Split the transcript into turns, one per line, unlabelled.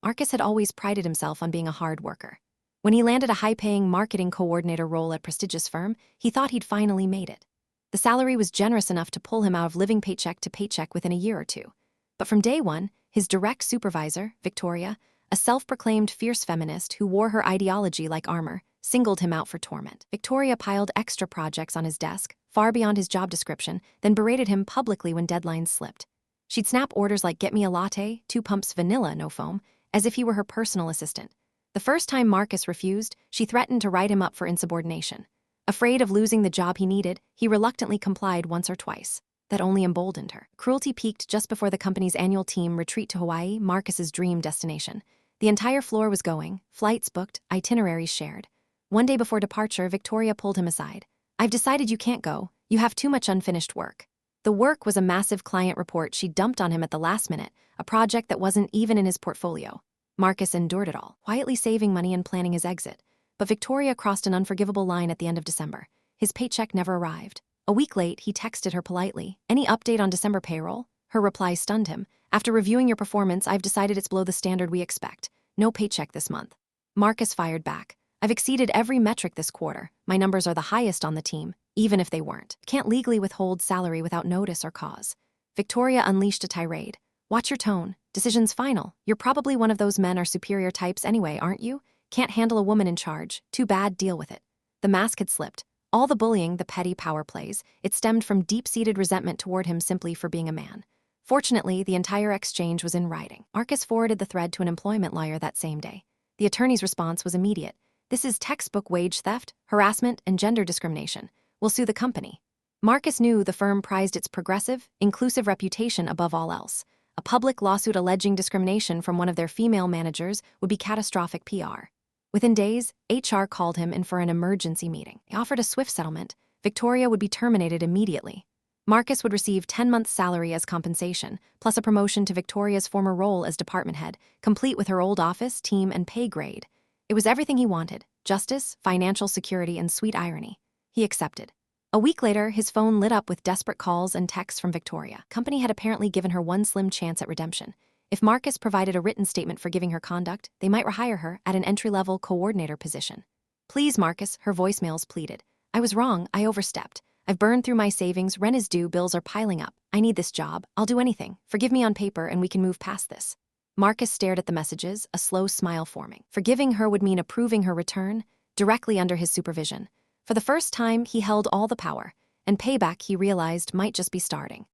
Marcus had always prided himself on being a hard worker. When he landed a high-paying marketing coordinator role at a prestigious firm, he thought he'd finally made it. The salary was generous enough to pull him out of living paycheck to paycheck within a year or two. But from day one, his direct supervisor, Victoria, a self-proclaimed fierce feminist who wore her ideology like armor, singled him out for torment. Victoria piled extra projects on his desk, far beyond his job description, then berated him publicly when deadlines slipped. She'd snap orders like "get me a latte, 2 pumps vanilla, no foam," as if he were her personal assistant. The first time Marcus refused, she threatened to write him up for insubordination. Afraid of losing the job he needed, he reluctantly complied once or twice. That only emboldened her. Cruelty peaked just before the company's annual team retreat to Hawaii, Marcus's dream destination. The entire floor was going, flights booked, itineraries shared. One day before departure, Victoria pulled him aside. "I've decided you can't go. You have too much unfinished work." The work was a massive client report she dumped on him at the last minute, a project that wasn't even in his portfolio. Marcus endured it all, quietly saving money and planning his exit. But Victoria crossed an unforgivable line at the end of December. His paycheck never arrived. A week late, he texted her politely. "Any update on December payroll?" Her reply stunned him. "After reviewing your performance, I've decided it's below the standard we expect. No paycheck this month." Marcus fired back. "I've exceeded every metric this quarter. My numbers are the highest on the team, even if they weren't. Can't legally withhold salary without notice or cause." Victoria unleashed a tirade. "Watch your tone. Decision's final. You're probably one of those men or superior types anyway, aren't you? Can't handle a woman in charge. Too bad, deal with it." The mask had slipped. All the bullying, the petty power plays, it stemmed from deep-seated resentment toward him simply for being a man. Fortunately, the entire exchange was in writing. Marcus forwarded the thread to an employment lawyer that same day. The attorney's response was immediate. "This is textbook wage theft, harassment, and gender discrimination. We'll sue the company." Marcus knew the firm prized its progressive, inclusive reputation above all else. A public lawsuit alleging discrimination from one of their female managers would be catastrophic PR. Within days, HR called him in for an emergency meeting. They offered a swift settlement. Victoria would be terminated immediately. Marcus would receive 10 months' salary as compensation, plus a promotion to Victoria's former role as department head, complete with her old office, team, and pay grade. It was everything he wanted: justice, financial security, and sweet irony. He accepted. A week later, his phone lit up with desperate calls and texts from Victoria. Company had apparently given her one slim chance at redemption. If Marcus provided a written statement forgiving her conduct, they might rehire her at an entry-level coordinator position. "Please, Marcus," her voicemails pleaded. "I was wrong. I overstepped. I've burned through my savings, rent is due, bills are piling up. I need this job. I'll do anything. Forgive me on paper and we can move past this." Marcus stared at the messages, a slow smile forming. Forgiving her would mean approving her return, directly under his supervision. For the first time, he held all the power, and payback, he realized, might just be starting.